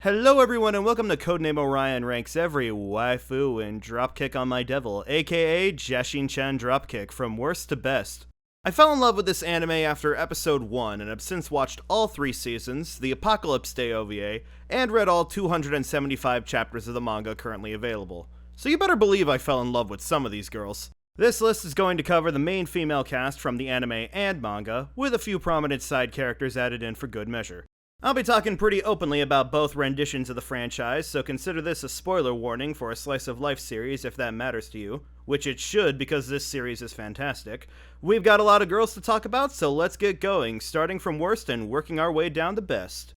Hello everyone and welcome to Codename Orion ranks every waifu in Dropkick on my devil, aka Jashin-chan Dropkick, from worst to best. I fell in love with this anime after episode 1 and have since watched all 3 seasons, the Apocalypse Day OVA, and read all 275 chapters of the manga currently available. So you better believe I fell in love with some of these girls. This list is going to cover the main female cast from the anime and manga, with a few prominent side characters added in for good measure. I'll be talking pretty openly about both renditions of the franchise, so consider this a spoiler warning for a slice of life series if that matters to you, which it should because this series is fantastic. We've got a lot of girls to talk about, so let's get going, starting from worst and working our way down to best.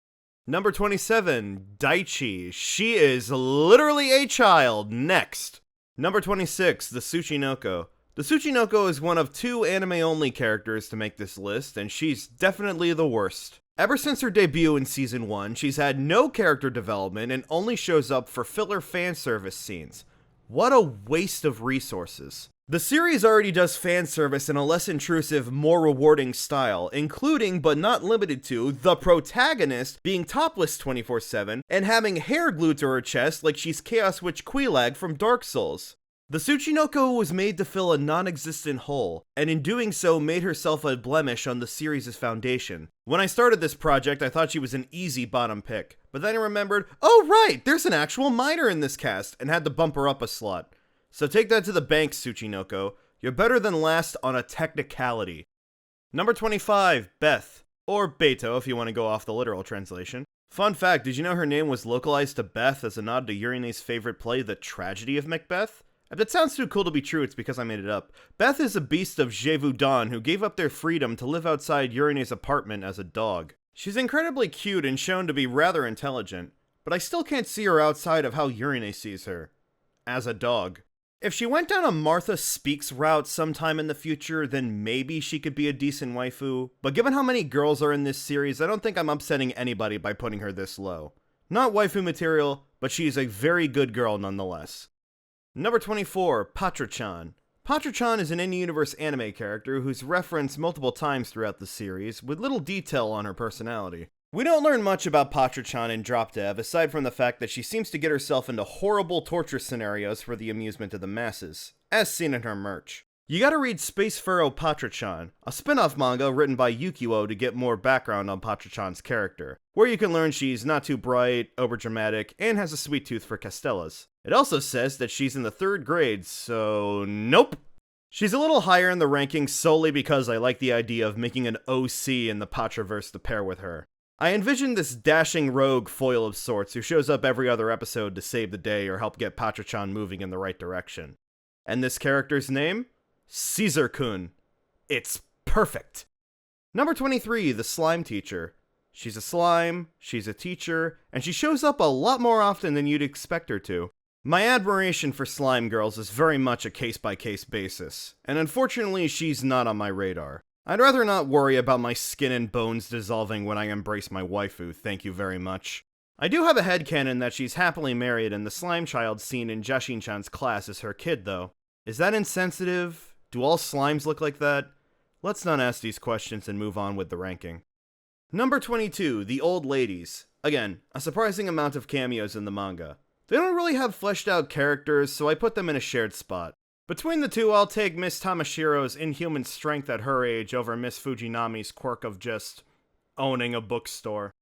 Number 27, Daichi. She is literally a child. Next. Number 26, the Tsuchinoko. The Tsuchinoko is one of 2 anime-only characters to make this list, and she's definitely the worst. Ever since her debut in Season 1, she's had no character development and only shows up for filler fan service scenes. What a waste of resources. The series already does fan service in a less intrusive, more rewarding style, including, but not limited to, the protagonist being topless 24/7 and having hair glued to her chest like she's Chaos Witch Quelaag from Dark Souls. The Tsuchinoko was made to fill a non-existent hole, and in doing so made herself a blemish on the series' foundation. When I started this project, I thought she was an easy bottom pick, but then I remembered, oh right, there's an actual minor in this cast, and had to bump her up a slot. So take that to the bank, Tsuchinoko. You're better than last on a technicality. Number 25, Beth, or Beto if you want to go off the literal translation. Fun fact, did you know her name was localized to Beth as a nod to Urine's favorite play, The Tragedy of Macbeth? If that sounds too cool to be true, it's because I made it up. Beth is a beast of Gévaudan who gave up their freedom to live outside Urine's apartment as a dog. She's incredibly cute and shown to be rather intelligent, but I still can't see her outside of how Urine sees her. As a dog. If she went down a Martha Speaks route sometime in the future, then maybe she could be a decent waifu, but given how many girls are in this series, I don't think I'm upsetting anybody by putting her this low. Not waifu material, but she's a very good girl nonetheless. Number 24, Patra-chan. Patra-chan is an in-universe anime character who's referenced multiple times throughout the series, with little detail on her personality. We don't learn much about Patra-chan in Drop Dev, aside from the fact that she seems to get herself into horrible torture scenarios for the amusement of the masses, as seen in her merch. You gotta read Space Pharaoh Patra-chan, a spin-off manga written by Yukio to get more background on Patra-chan's character, where you can learn she's not too bright, overdramatic, and has a sweet tooth for Castellas. It also says that she's in the 3rd grade, so nope. She's a little higher in the rankings solely because I like the idea of making an OC in the Patraverse to pair with her. I envision this dashing rogue foil of sorts who shows up every other episode to save the day or help get Patra-chan moving in the right direction. And this character's name? Caesar-kun. It's perfect. Number 23, the Slime Teacher. She's a slime, she's a teacher, and she shows up a lot more often than you'd expect her to. My admiration for slime girls is very much a case-by-case basis, and unfortunately she's not on my radar. I'd rather not worry about my skin and bones dissolving when I embrace my waifu, thank you very much. I do have a headcanon that she's happily married and the slime child seen in Jashin-chan's class is her kid though. Is that insensitive? Do all slimes look like that? Let's not ask these questions and move on with the ranking. Number 22, the Old Ladies. Again, a surprising amount of cameos in the manga. They don't really have fleshed out characters, so I put them in a shared spot. Between the two, I'll take Miss Tamashiro's inhuman strength at her age over Miss Fujinami's quirk of just owning a bookstore.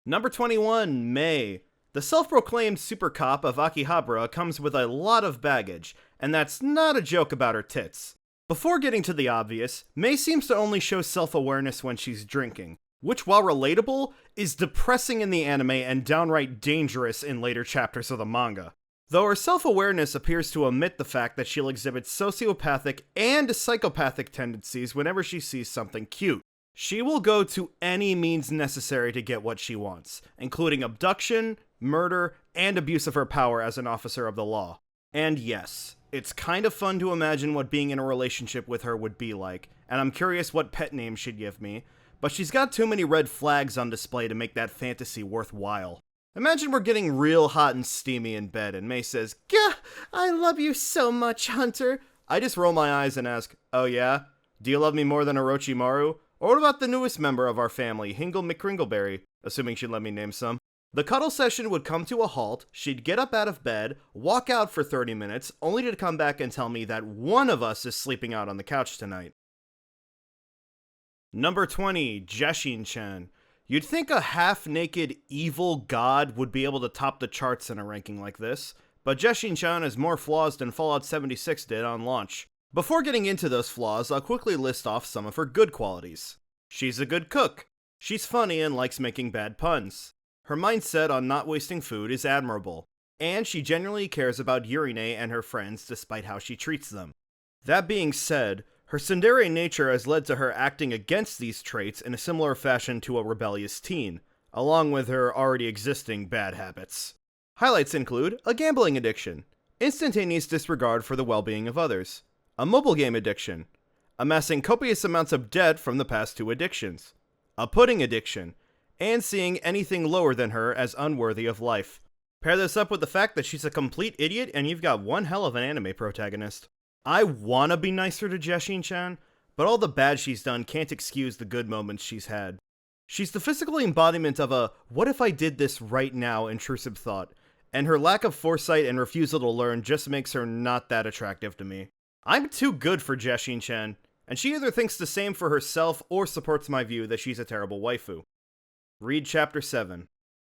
Number 21, Mei. The self-proclaimed super cop of Akihabara comes with a lot of baggage, and that's not a joke about her tits. Before getting to the obvious, Mei seems to only show self-awareness when she's drinking, which, while relatable, is depressing in the anime and downright dangerous in later chapters of the manga. Though her self-awareness appears to omit the fact that she'll exhibit sociopathic and psychopathic tendencies whenever she sees something cute. She will go to any means necessary to get what she wants, including abduction, murder, and abuse of her power as an officer of the law. And yes, it's kind of fun to imagine what being in a relationship with her would be like, and I'm curious what pet name she'd give me, but she's got too many red flags on display to make that fantasy worthwhile. Imagine we're getting real hot and steamy in bed, and Mei says, "Gah, I love you so much, Hunter." I just roll my eyes and ask, "Oh yeah? Do you love me more than Orochimaru? Or what about the newest member of our family, Hingle McCringleberry?" Assuming she'd let me name some. The cuddle session would come to a halt, she'd get up out of bed, walk out for 30 minutes, only to come back and tell me that one of us is sleeping out on the couch tonight. Number 20, Jeshin-chan. You'd think a half-naked evil god would be able to top the charts in a ranking like this, but Jeshin-chan has more flaws than Fallout 76 did on launch. Before getting into those flaws, I'll quickly list off some of her good qualities. She's a good cook. She's funny and likes making bad puns. Her mindset on not wasting food is admirable, and she genuinely cares about Urine and her friends despite how she treats them. That being said, her tsundere nature has led to her acting against these traits in a similar fashion to a rebellious teen, along with her already existing bad habits. Highlights include a gambling addiction, instantaneous disregard for the well-being of others, a mobile game addiction, amassing copious amounts of debt from the past two addictions, a pudding addiction, and seeing anything lower than her as unworthy of life. Pair this up with the fact that she's a complete idiot and you've got one hell of an anime protagonist. I wanna be nicer to Jeshin-chan, but all the bad she's done can't excuse the good moments she's had. She's the physical embodiment of a what if I did this right now intrusive thought, and her lack of foresight and refusal to learn just makes her not that attractive to me. I'm too good for Jeshin-chan, and she either thinks the same for herself or supports my view that she's a terrible waifu. Read Chapter 7.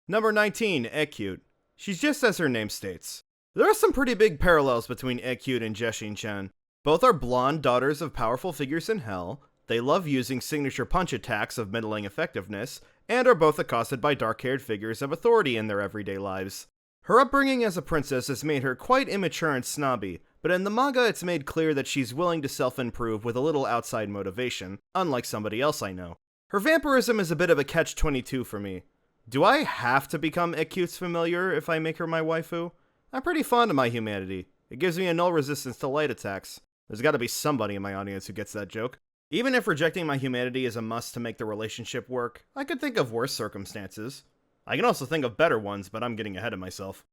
Number 19, Ecute. She's just as her name states. There are some pretty big parallels between Ecute and Jeshin-chan. Both are blonde daughters of powerful figures in hell, they love using signature punch attacks of middling effectiveness, and are both accosted by dark-haired figures of authority in their everyday lives. Her upbringing as a princess has made her quite immature and snobby, but in the manga it's made clear that she's willing to self-improve with a little outside motivation, unlike somebody else I know. Her vampirism is a bit of a catch-22 for me. Do I have to become Ecute's familiar if I make her my waifu? I'm pretty fond of my humanity. It gives me a null resistance to light attacks. There's gotta be somebody in my audience who gets that joke. Even if rejecting my humanity is a must to make the relationship work, I could think of worse circumstances. I can also think of better ones, but I'm getting ahead of myself.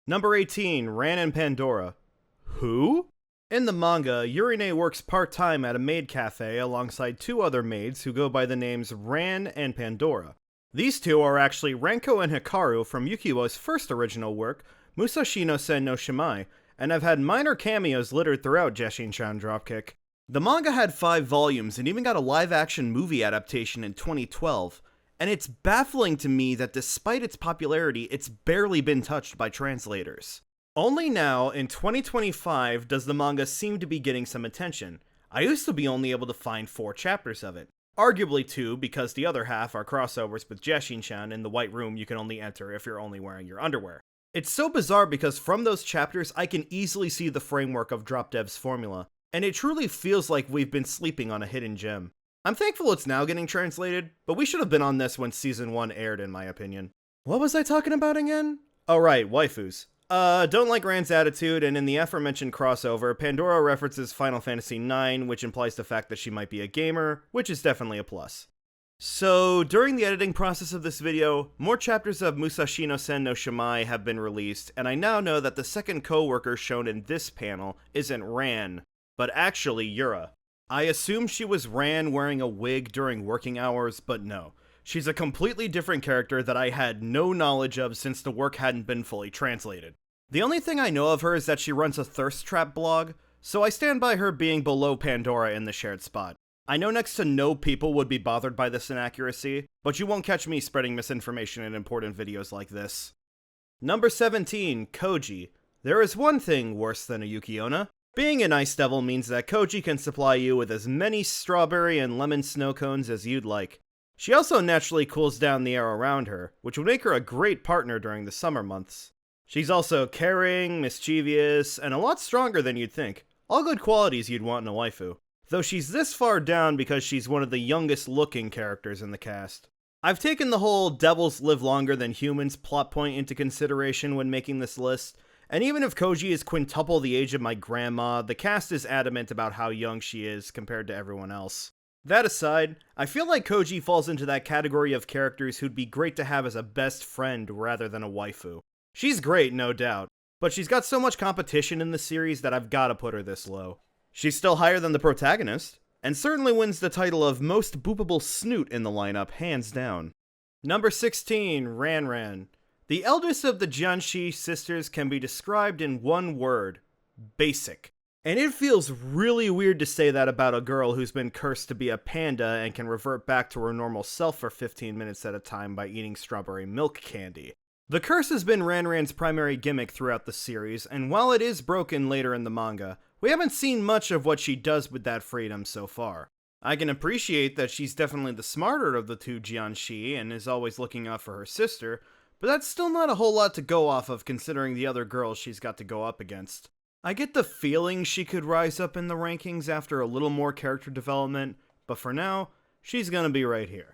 Number 18, Ran and Pandora. Who? In the manga, Urine works part-time at a maid cafe alongside two other maids who go by the names Ran and Pandora. These two are actually Renko and Hikaru from Yukiwa's first original work, Musashi no Sen no Shimai, and have had minor cameos littered throughout Jeshin-chan Dropkick. The manga had 5 volumes and even got a live-action movie adaptation in 2012, and it's baffling to me that despite its popularity, it's barely been touched by translators. Only now, in 2025, does the manga seem to be getting some attention. I used to be only able to find 4 chapters of it. Arguably 2, because the other half are crossovers with Jeshin-chan in the white room you can only enter if you're only wearing your underwear. It's so bizarre because from those chapters, I can easily see the framework of DropDev's formula, and it truly feels like we've been sleeping on a hidden gem. I'm thankful it's now getting translated, but we should have been on this when Season 1 aired in my opinion. What was I talking about again? Oh right, waifus. Don't like Rand's attitude, and in the aforementioned crossover, Pandora references Final Fantasy IX, which implies the fact that she might be a gamer, which is definitely a plus. So, during the editing process of this video, more chapters of Musashi no Sen no Shimai have been released, and I now know that the second co-worker shown in this panel isn't Ran, but actually Yura. I assumed she was Ran wearing a wig during working hours, but no. She's a completely different character that I had no knowledge of since the work hadn't been fully translated. The only thing I know of her is that she runs a thirst trap blog, so I stand by her being below Pandora in the shared spot. I know next to no people would be bothered by this inaccuracy, but you won't catch me spreading misinformation in important videos like this. Number 17, Koji. There is one thing worse than a Yuki-onna. Being an ice devil means that Koji can supply you with as many strawberry and lemon snow cones as you'd like. She also naturally cools down the air around her, which would make her a great partner during the summer months. She's also caring, mischievous, and a lot stronger than you'd think. All good qualities you'd want in a waifu. Though she's this far down because she's one of the youngest looking characters in the cast. I've taken the whole devils live longer than humans plot point into consideration when making this list, and even if Koji is quintuple the age of my grandma, the cast is adamant about how young she is compared to everyone else. That aside, I feel like Koji falls into that category of characters who'd be great to have as a best friend rather than a waifu. She's great, no doubt, but she's got so much competition in the series that I've gotta put her this low. She's still higher than the protagonist, and certainly wins the title of most boopable snoot in the lineup, hands down. Number 16, Ran Ran. The eldest of the Jianxi sisters can be described in one word: basic. And it feels really weird to say that about a girl who's been cursed to be a panda and can revert back to her normal self for 15 minutes at a time by eating strawberry milk candy. The curse has been Ranran's primary gimmick throughout the series, and while it is broken later in the manga, we haven't seen much of what she does with that freedom so far. I can appreciate that she's definitely the smarter of the two Jianxi and is always looking out for her sister, but that's still not a whole lot to go off of considering the other girls she's got to go up against. I get the feeling she could rise up in the rankings after a little more character development, but for now, she's gonna be right here.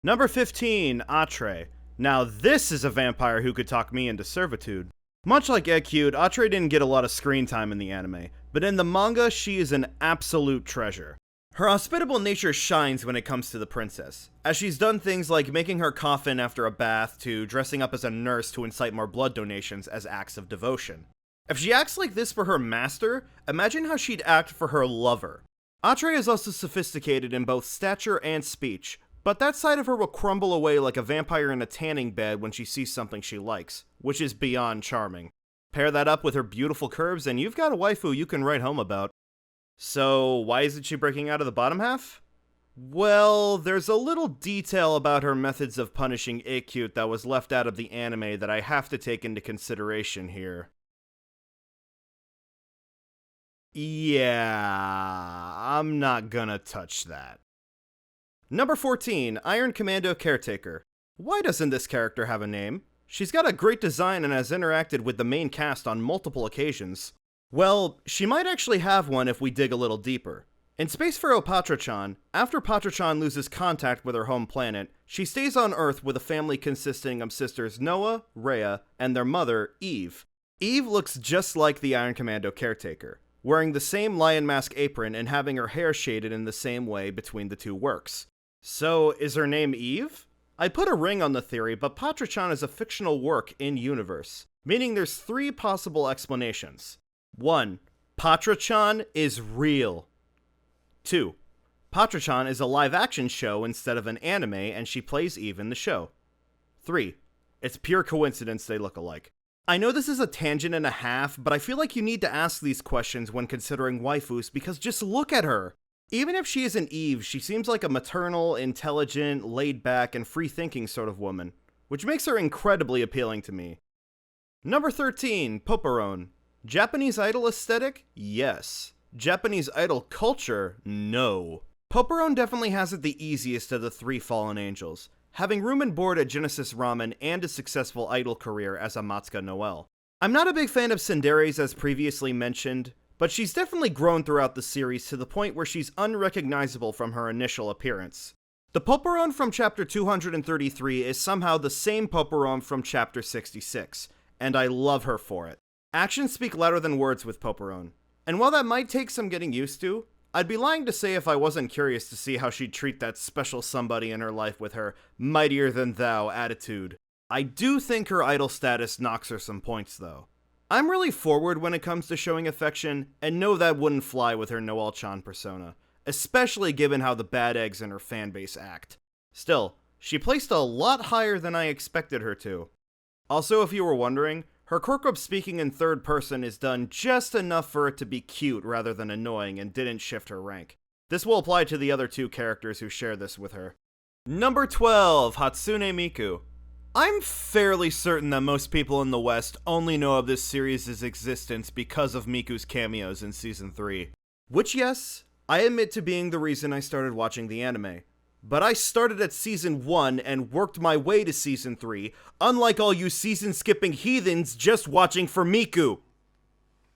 Number 15, Atre. Now this is a vampire who could talk me into servitude. Much like Ekyute, Atre didn't get a lot of screen time in the anime, but in the manga, she is an absolute treasure. Her hospitable nature shines when it comes to the princess, as she's done things like making her coffin after a bath to dressing up as a nurse to incite more blood donations as acts of devotion. If she acts like this for her master, imagine how she'd act for her lover. Atre is also sophisticated in both stature and speech, but that side of her will crumble away like a vampire in a tanning bed when she sees something she likes, which is beyond charming. Pair that up with her beautiful curves and you've got a waifu you can write home about. So, why isn't she breaking out of the bottom half? Well, there's a little detail about her methods of punishing Ekyute that was left out of the anime that I have to take into consideration here. Yeah, I'm not gonna touch that. Number 14, Iron Commando Caretaker. Why doesn't this character have a name? She's got a great design and has interacted with the main cast on multiple occasions. Well, she might actually have one if we dig a little deeper. In Space Pharaoh Patra-chan, after Patra-chan loses contact with her home planet, she stays on Earth with a family consisting of sisters Noah, Rhea, and their mother, Eve. Eve looks just like the Iron Commando Caretaker, wearing the same lion mask apron and having her hair shaded in the same way between the two works. So, is her name Eve? I put a ring on the theory, but Patra-chan is a fictional work in-universe, meaning there's 3 possible explanations. 1. Patra-chan is real. 2. Patra-chan is a live-action show instead of an anime, and she plays Eve in the show. 3. It's pure coincidence they look alike. I know this is a tangent and a half, but I feel like you need to ask these questions when considering waifus because just look at her. Even if she isn't Eve, she seems like a maternal, intelligent, laid-back, and free-thinking sort of woman, which makes her incredibly appealing to me. Number 13, Poporon. Japanese idol aesthetic? Yes. Japanese idol culture? No. Poporon definitely has it the easiest of the 3 fallen angels, having room and board at Genesis Ramen and a successful idol career as a Matsuka Noel. I'm not a big fan of Tsundere's as previously mentioned, but she's definitely grown throughout the series to the point where she's unrecognizable from her initial appearance. The Poporon from chapter 233 is somehow the same Poporon from chapter 66, and I love her for it. Actions speak louder than words with Poporon, and while that might take some getting used to, I'd be lying to say if I wasn't curious to see how she'd treat that special somebody in her life with her mightier-than-thou attitude. I do think her idol status knocks her some points, though. I'm really forward when it comes to showing affection, and know that wouldn't fly with her Noel-chan persona, especially given how the bad eggs in her fanbase act. Still, she placed a lot higher than I expected her to. Also, if you were wondering, her quirk of speaking in third person is done just enough for it to be cute rather than annoying and didn't shift her rank. This will apply to the other 2 characters who share this with her. Number 12, Hatsune Miku. I'm fairly certain that most people in the West only know of this series' existence because of Miku's cameos in Season 3. Which, yes, I admit to being the reason I started watching the anime. But I started at Season 1 and worked my way to Season 3, unlike all you season-skipping heathens just watching for Miku!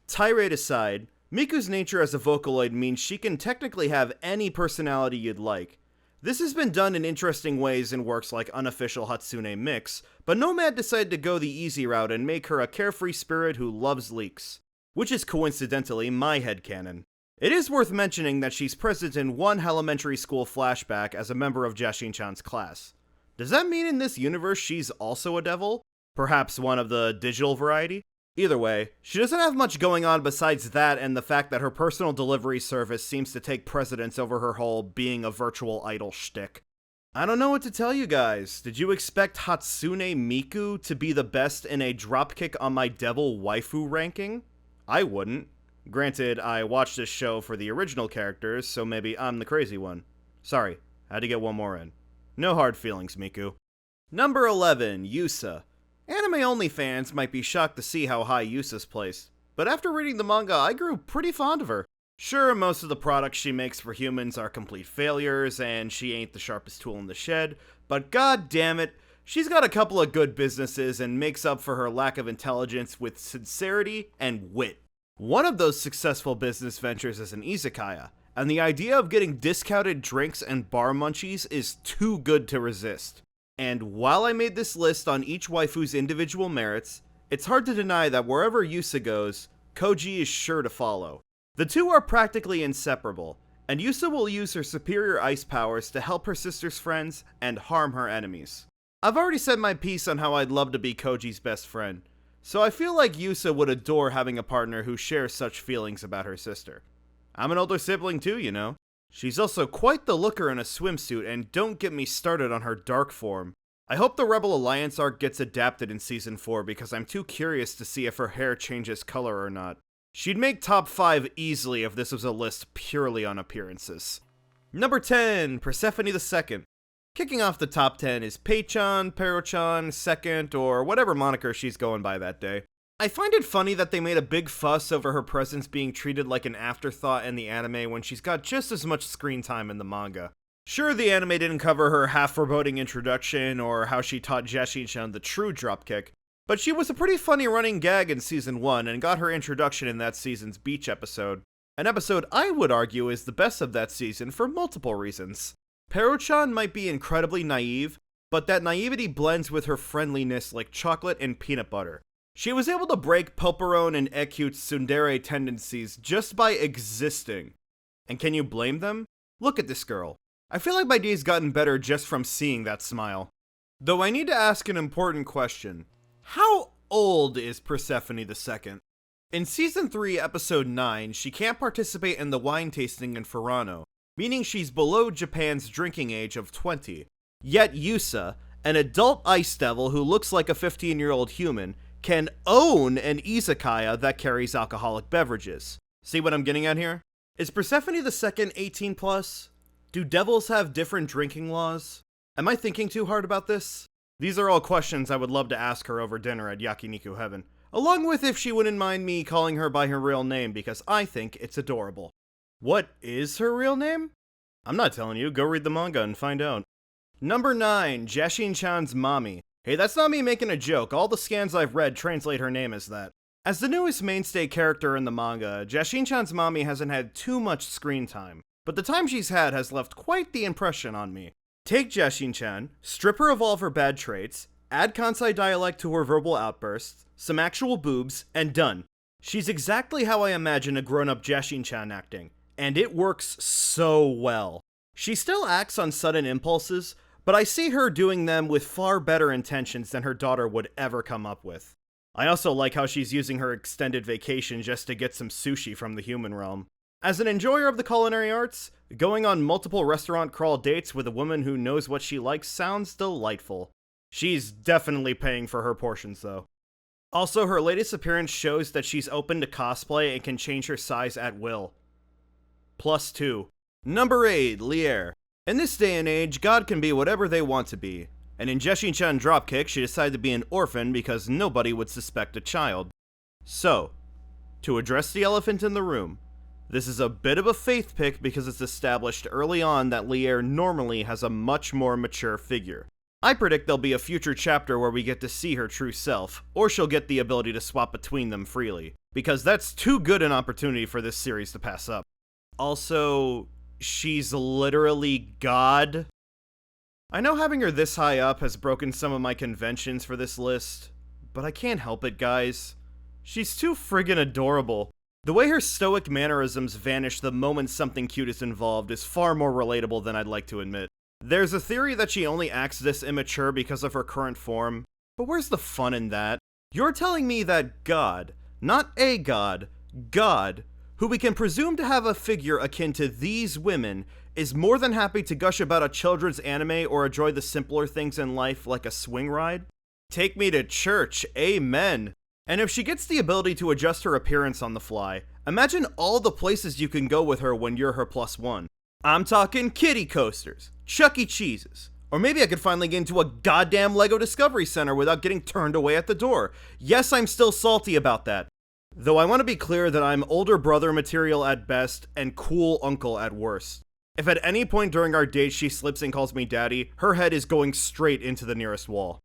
Tirade aside, Miku's nature as a Vocaloid means she can technically have any personality you'd like. This has been done in interesting ways in works like Unofficial Hatsune Mix, but Nomad decided to go the easy route and make her a carefree spirit who loves leeks. Which is coincidentally my headcanon. It is worth mentioning that she's present in one elementary school flashback as a member of Jashin-chan's class. Does that mean in this universe she's also a devil? Perhaps one of the digital variety? Either way, she doesn't have much going on besides that and the fact that her personal delivery service seems to take precedence over her whole being a virtual idol shtick. I don't know what to tell you guys. Did you expect Hatsune Miku to be the best in a Dropkick on my devil waifu ranking? I wouldn't. Granted, I watched this show for the original characters, so maybe I'm the crazy one. Sorry, had to get one more in. No hard feelings, Miku. Number 11, Yusa. Anime-only fans might be shocked to see how high Yusa's placed, but after reading the manga, I grew pretty fond of her. Sure, most of the products she makes for humans are complete failures, and she ain't the sharpest tool in the shed, but god damn it, she's got a couple of good businesses and makes up for her lack of intelligence with sincerity and wit. One of those successful business ventures is an izakaya, and the idea of getting discounted drinks and bar munchies is too good to resist. And while I made this list on each waifu's individual merits, it's hard to deny that wherever Yusa goes, Koji is sure to follow. The two are practically inseparable, and Yusa will use her superior ice powers to help her sister's friends and harm her enemies. I've already said my piece on how I'd love to be Koji's best friend, so I feel like Yusa would adore having a partner who shares such feelings about her sister. I'm an older sibling too, you know. She's also quite the looker in a swimsuit, and don't get me started on her dark form. I hope the Rebel Alliance arc gets adapted in Season 4 because I'm too curious to see if her hair changes color or not. She'd make top 5 easily if this was a list purely on appearances. Number 10, Persephone II. Kicking off the top 10 is Pei-chan, Pero-chan, Second, or whatever moniker she's going by that day. I find it funny that they made a big fuss over her presence being treated like an afterthought in the anime when she's got just as much screen time in the manga. Sure, the anime didn't cover her half-foreboding introduction or how she taught Jashin-chan the true dropkick, but she was a pretty funny running gag in Season 1 and got her introduction in that season's beach episode. An episode I would argue is the best of that season for multiple reasons. Pero-chan might be incredibly naive, but that naivety blends with her friendliness like chocolate and peanut butter. She was able to break Poperone and Ekyute's tsundere tendencies just by existing. And can you blame them? Look at this girl. I feel like my day's gotten better just from seeing that smile. Though I need to ask an important question. How old is Persephone II? In Season 3, Episode 9, she can't participate in the wine tasting in Furano, meaning she's below Japan's drinking age of 20. Yet Yusa, an adult ice devil who looks like a 15-year-old human, can own an izakaya that carries alcoholic beverages. See what I'm getting at here? Is Persephone II 18 plus? Do devils have different drinking laws? Am I thinking too hard about this? These are all questions I would love to ask her over dinner at Yakiniku Heaven, along with if she wouldn't mind me calling her by her real name because I think it's adorable. What is her real name? I'm not telling you, go read the manga and find out. Number 9, Jashin-chan's mommy. Hey, that's not me making a joke, all the scans I've read translate her name as that. As the newest mainstay character in the manga, Jashin-chan's mommy hasn't had too much screen time, but the time she's had has left quite the impression on me. Take Jashin-chan, strip her of all of her bad traits, add Kansai dialect to her verbal outbursts, some actual boobs, and done. She's exactly how I imagine a grown-up Jashin-chan acting, and it works so well. She still acts on sudden impulses, but I see her doing them with far better intentions than her daughter would ever come up with. I also like how she's using her extended vacation just to get some sushi from the human realm. As an enjoyer of the culinary arts, going on multiple restaurant crawl dates with a woman who knows what she likes sounds delightful. She's definitely paying for her portions though. Also, her latest appearance shows that she's open to cosplay and can change her size at will. +2. Number 8, Lier. In this day and age, God can be whatever they want to be, and in Jashin-chan Dropkick, she decided to be an orphan because nobody would suspect a child. So, to address the elephant in the room, this is a bit of a faith pick because it's established early on that Lier normally has a much more mature figure. I predict there'll be a future chapter where we get to see her true self, or she'll get the ability to swap between them freely, because that's too good an opportunity for this series to pass up. Also, she's literally God. I know having her this high up has broken some of my conventions for this list, but I can't help it, guys. She's too friggin' adorable. The way her stoic mannerisms vanish the moment something cute is involved is far more relatable than I'd like to admit. There's a theory that she only acts this immature because of her current form, but where's the fun in that? You're telling me that God, not a god, God, who we can presume to have a figure akin to these women, is more than happy to gush about a children's anime or enjoy the simpler things in life like a swing ride? Take me to church, amen. And if she gets the ability to adjust her appearance on the fly, imagine all the places you can go with her when you're her +1. I'm talking kiddie coasters, Chuck E. Cheese's, or maybe I could finally get into a goddamn Lego Discovery Center without getting turned away at the door. Yes, I'm still salty about that. Though I want to be clear that I'm older brother material at best and cool uncle at worst. If at any point during our date she slips and calls me daddy, her head is going straight into the nearest wall.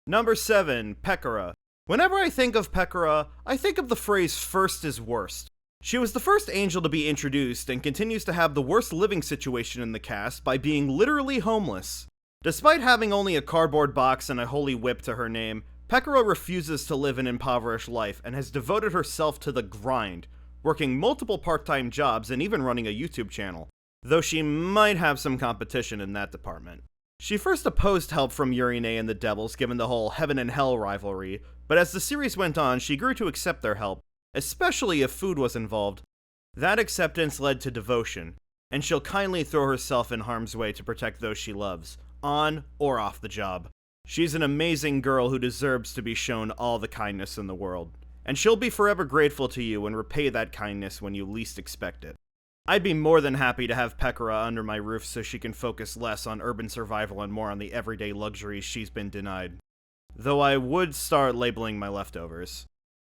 Number 7, Pekora. Whenever I think of Pekora, I think of the phrase first is worst. She was the first angel to be introduced and continues to have the worst living situation in the cast by being literally homeless. Despite having only a cardboard box and a holy whip to her name, Pekora refuses to live an impoverished life and has devoted herself to the grind, working multiple part-time jobs and even running a YouTube channel, though she might have some competition in that department. She first opposed help from Urine and the Devils given the whole heaven and hell rivalry, but as the series went on, she grew to accept their help, especially if food was involved. That acceptance led to devotion, and she'll kindly throw herself in harm's way to protect those she loves, on or off the job. She's an amazing girl who deserves to be shown all the kindness in the world, and she'll be forever grateful to you and repay that kindness when you least expect it. I'd be more than happy to have Pekora under my roof so she can focus less on urban survival and more on the everyday luxuries she's been denied. Though I would start labeling my leftovers.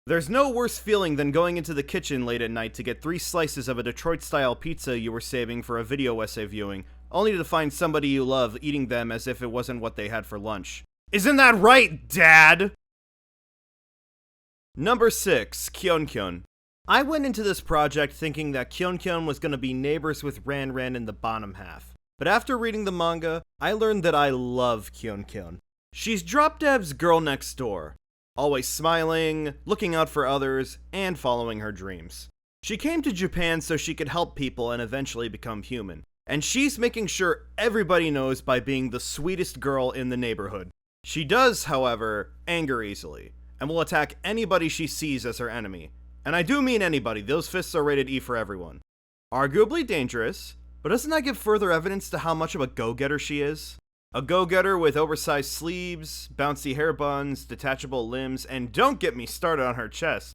There's no worse feeling than going into the kitchen late at night to get 3 slices of a Detroit-style pizza you were saving for a video essay viewing, only to find somebody you love eating them as if it wasn't what they had for lunch. Isn't that right, Dad? Number 6, Kyonkyon. I went into this project thinking that Kyonkyon was going to be neighbors with Ran Ran in the bottom half, but after reading the manga, I learned that I love Kyonkyon. She's Drop Dev's girl next door, always smiling, looking out for others, and following her dreams. She came to Japan so she could help people and eventually become human, and she's making sure everybody knows by being the sweetest girl in the neighborhood. She does, however, anger easily, and will attack anybody she sees as her enemy. And I do mean anybody, those fists are rated E for everyone. Arguably dangerous, but doesn't that give further evidence to how much of a go-getter she is? A go-getter with oversized sleeves, bouncy hair buns, detachable limbs, and don't get me started on her chest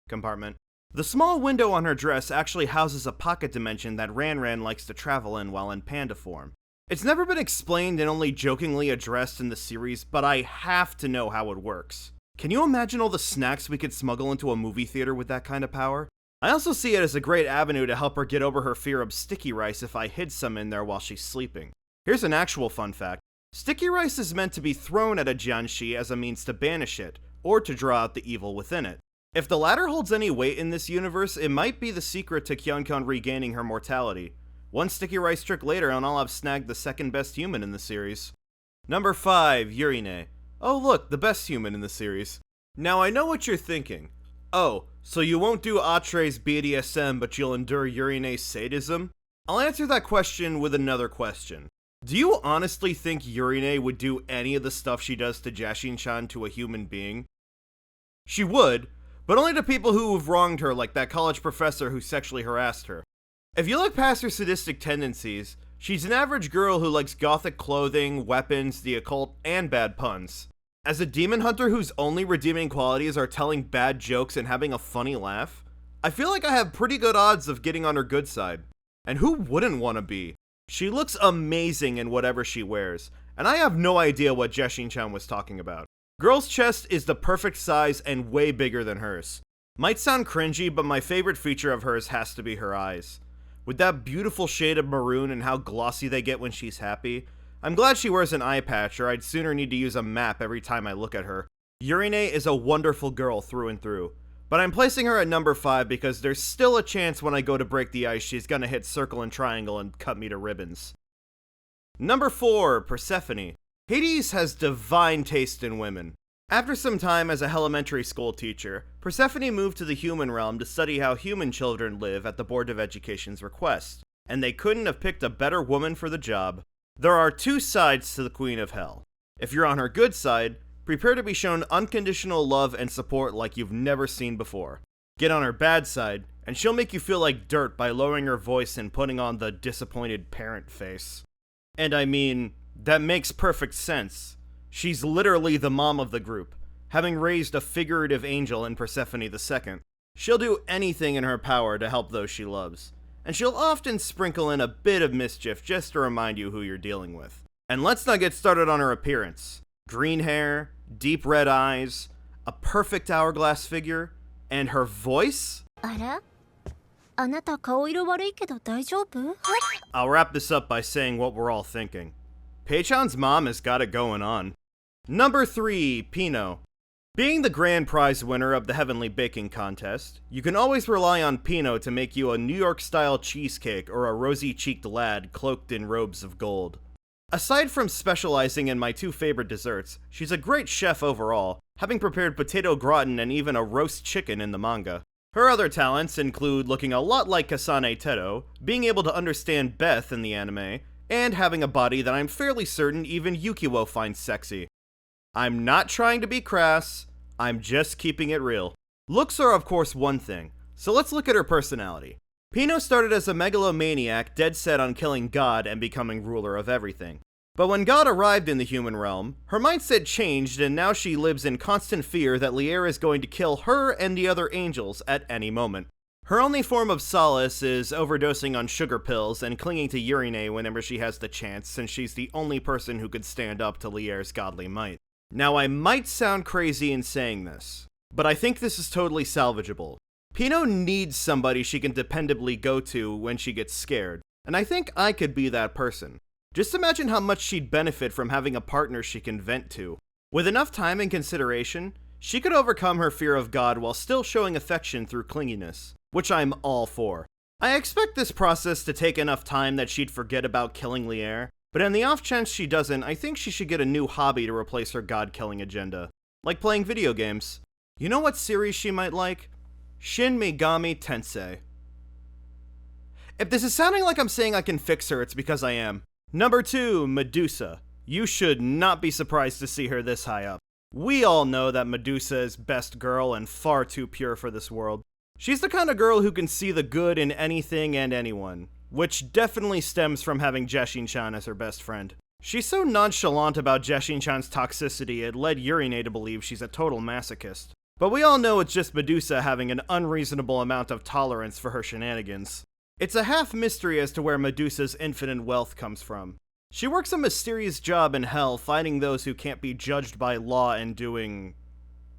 compartment. The small window on her dress actually houses a pocket dimension that Ran Ran likes to travel in while in panda form. It's never been explained and only jokingly addressed in the series, but I have to know how it works. Can you imagine all the snacks we could smuggle into a movie theater with that kind of power? I also see it as a great avenue to help her get over her fear of sticky rice if I hid some in there while she's sleeping. Here's an actual fun fact. Sticky rice is meant to be thrown at a jianshi as a means to banish it, or to draw out the evil within it. If the latter holds any weight in this universe, it might be the secret to Kyonkyon regaining her mortality. One sticky rice trick later and I'll have snagged the second best human in the series. Number 5, Urine. Oh look, the best human in the series. Now I know what you're thinking. Oh, so you won't do Atre's BDSM but you'll endure Urine's sadism? I'll answer that question with another question. Do you honestly think Urine would do any of the stuff she does to Jashin-chan to a human being? She would, but only to people who have wronged her like that college professor who sexually harassed her. If you look past her sadistic tendencies, she's an average girl who likes gothic clothing, weapons, the occult, and bad puns. As a demon hunter whose only redeeming qualities are telling bad jokes and having a funny laugh, I feel like I have pretty good odds of getting on her good side. And who wouldn't want to be? She looks amazing in whatever she wears, and I have no idea what Jashin-chan was talking about. Girl's chest is the perfect size and way bigger than hers. Might sound cringy, but my favorite feature of hers has to be her eyes. With that beautiful shade of maroon and how glossy they get when she's happy, I'm glad she wears an eye patch or I'd sooner need to use a map every time I look at her. Urine is a wonderful girl through and through, but I'm placing her at number 5 because there's still a chance when I go to break the ice she's gonna hit circle and triangle and cut me to ribbons. Number 4, Persephone. Hades has divine taste in women. After some time as a elementary school teacher, Persephone moved to the human realm to study how human children live at the Board of Education's request, and they couldn't have picked a better woman for the job. There are 2 sides to the Queen of Hell. If you're on her good side, prepare to be shown unconditional love and support like you've never seen before. Get on her bad side, and she'll make you feel like dirt by lowering her voice and putting on the disappointed parent face. And I mean, that makes perfect sense. She's literally the mom of the group, having raised a figurative angel in Persephone II. She'll do anything in her power to help those she loves, and she'll often sprinkle in a bit of mischief just to remind you who you're dealing with. And let's not get started on her appearance. Green hair, deep red eyes, a perfect hourglass figure, and her voice? あら? あなた顔色悪いけど大丈夫? I'll wrap this up by saying what we're all thinking. Peichan's mom has got it going on. Number 3, Pinot. Being the grand prize winner of the Heavenly Baking Contest, you can always rely on Pinot to make you a New York-style cheesecake or a rosy-cheeked lad cloaked in robes of gold. Aside from specializing in my 2 favorite desserts, she's a great chef overall, having prepared potato gratin and even a roast chicken in the manga. Her other talents include looking a lot like Kasane Teto, being able to understand Beth in the anime, and having a body that I'm fairly certain even Yukiwo finds sexy. I'm not trying to be crass, I'm just keeping it real. Looks are of course one thing, so let's look at her personality. Pinot started as a megalomaniac dead set on killing God and becoming ruler of everything. But when God arrived in the human realm, her mindset changed and now she lives in constant fear that Lier is going to kill her and the other angels at any moment. Her only form of solace is overdosing on sugar pills and clinging to Urine whenever she has the chance, since she's the only person who could stand up to Lier's godly might. Now, I might sound crazy in saying this, but I think this is totally salvageable. Pinot needs somebody she can dependably go to when she gets scared, and I think I could be that person. Just imagine how much she'd benefit from having a partner she can vent to. With enough time and consideration, she could overcome her fear of God while still showing affection through clinginess, which I'm all for. I expect this process to take enough time that she'd forget about killing Lier, but in the off chance she doesn't, I think she should get a new hobby to replace her god-killing agenda. Like playing video games. You know what series she might like? Shin Megami Tensei. If this is sounding like I'm saying I can fix her, it's because I am. Number 2, Medusa. You should not be surprised to see her this high up. We all know that Medusa is best girl and far too pure for this world. She's the kind of girl who can see the good in anything and anyone, which definitely stems from having Jeshin-chan as her best friend. She's so nonchalant about Jeshin-chan's toxicity it led Urine to believe she's a total masochist. But we all know it's just Medusa having an unreasonable amount of tolerance for her shenanigans. It's a half mystery as to where Medusa's infinite wealth comes from. She works a mysterious job in hell fighting those who can't be judged by law and doing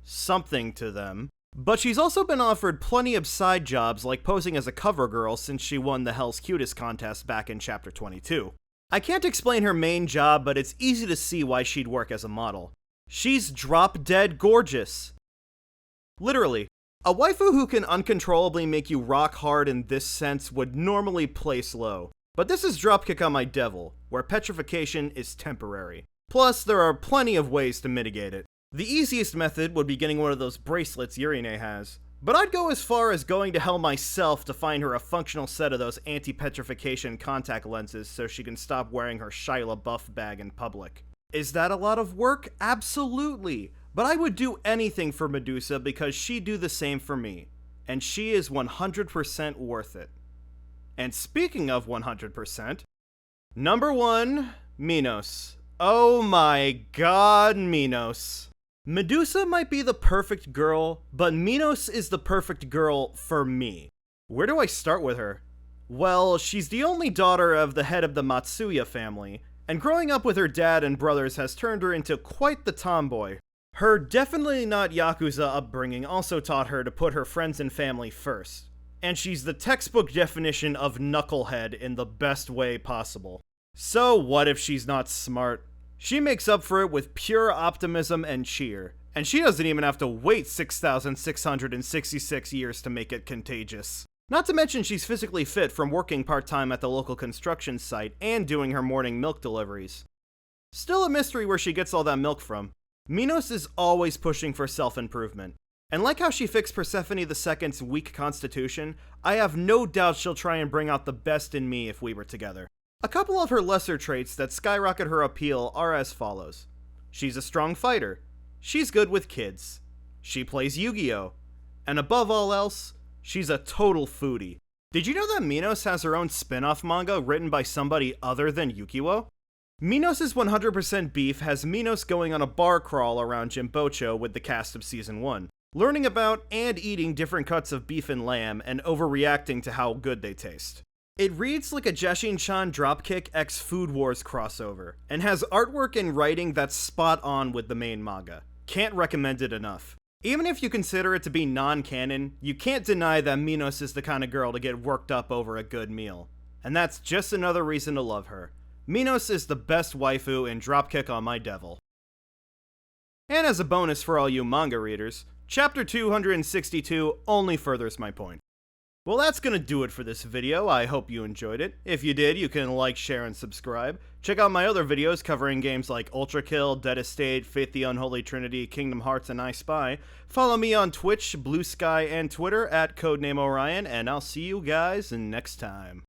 something to them. But she's also been offered plenty of side jobs like posing as a cover girl since she won the Hell's Cutest contest back in chapter 22. I can't explain her main job, but it's easy to see why she'd work as a model. She's drop-dead gorgeous. Literally. A waifu who can uncontrollably make you rock hard in this sense would normally place low. But this is Dropkick on my devil, where petrification is temporary. Plus, there are plenty of ways to mitigate it. The easiest method would be getting one of those bracelets Urine has, but I'd go as far as going to hell myself to find her a functional set of those anti-petrification contact lenses so she can stop wearing her Shia LaBeouf bag in public. Is that a lot of work? Absolutely! But I would do anything for Medusa because she'd do the same for me, and she is 100% worth it. And speaking of 100%, number 1, Minos. Oh my god, Minos. Medusa might be the perfect girl, but Minos is the perfect girl for me. Where do I start with her? Well, she's the only daughter of the head of the Matsuya family, and growing up with her dad and brothers has turned her into quite the tomboy. Her definitely not Yakuza upbringing also taught her to put her friends and family first, and she's the textbook definition of knucklehead in the best way possible. So what if she's not smart? She makes up for it with pure optimism and cheer, and she doesn't even have to wait 6,666 years to make it contagious. Not to mention she's physically fit from working part-time at the local construction site and doing her morning milk deliveries. Still a mystery where she gets all that milk from. Minos is always pushing for self-improvement, and like how she fixed Persephone II's weak constitution, I have no doubt she'll try and bring out the best in me if we were together. A couple of her lesser traits that skyrocket her appeal are as follows. She's a strong fighter. She's good with kids. She plays Yu-Gi-Oh! And above all else, She's a total foodie. Did you know that Minos has her own spin-off manga written by somebody other than Yukiwo? Minos' 100% Beef has Minos going on a bar crawl around Jimbocho with the cast of Season 1, learning about and eating different cuts of beef and lamb and overreacting to how good they taste. It reads like a Jeshin-chan Dropkick x Food Wars crossover, and has artwork and writing that's spot on with the main manga. Can't recommend it enough. Even if you consider it to be non-canon, you can't deny that Minos is the kind of girl to get worked up over a good meal. And that's just another reason to love her. Minos is the best waifu in Dropkick on my devil. And as a bonus for all you manga readers, Chapter 262 only furthers my point. Well, that's gonna do it for this video. I hope you enjoyed it. If you did, you can like, share, and subscribe. Check out my other videos covering games like Ultra Kill, Dead Estate, Faith the Unholy Trinity, Kingdom Hearts, and I Spy. Follow me on Twitch, Blue Sky, and Twitter at Codename Orion, and I'll see you guys next time.